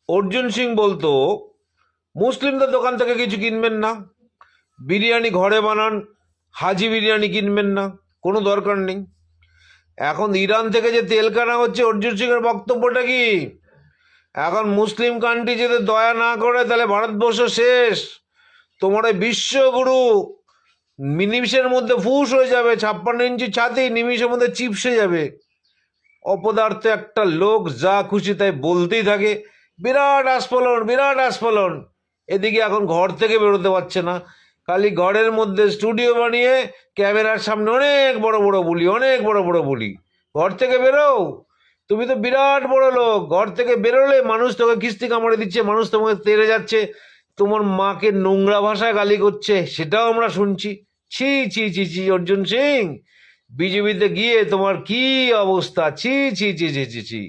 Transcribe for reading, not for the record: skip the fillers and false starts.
অর্জুন সিং বলতো মুসলিমদের দোকান থেকে কিছু কিনবেন না, বিরিয়ানি ঘরে বানান, হাজি বিরিয়ানি কিনবেন না, কোনো দরকার নেই। এখন ইরান থেকে যে তেল কেনা হচ্ছে, অর্জুন সিং এর বক্তব্যটা কি? এখন মুসলিম কান্ট্রি যদি দয়া না করে তাহলে ভারতবর্ষ শেষ। তোমার ওই বিশ্বগুরু নিমিষের মধ্যে ফুস হয়ে যাবে, 56 ইঞ্চি ছাতি নিমিষের মধ্যে চিপসে যাবে। অপদার্থ একটা লোক যা খুশি তাই বলতেই থাকে, বিরাট আস্ফলন বিরাট আস্ফলন। এদিকে এখন ঘর থেকে বেরোতে পারছে না, খালি ঘরের মধ্যে স্টুডিও বানিয়ে ক্যামেরার সামনে অনেক বড় বড় বুলি, অনেক বড় বড় বুলি। ঘর থেকে বেরো, তুমি তো বিরাট বড় লোক, ঘর থেকে বেরোলে মানুষ তোকে কিস্তি কামড়ে দিচ্ছে, মানুষ তোমাকে তেড়ে যাচ্ছে, তোমার মাকে নোংরা ভাষায় গালি করছে, সেটাও আমরা শুনছি। ছি ছি ছি ছি অর্জুন সিং, বিজেপিতে গিয়ে তোমার কি অবস্থা! ছি ছি ছি ছি ছি ছি।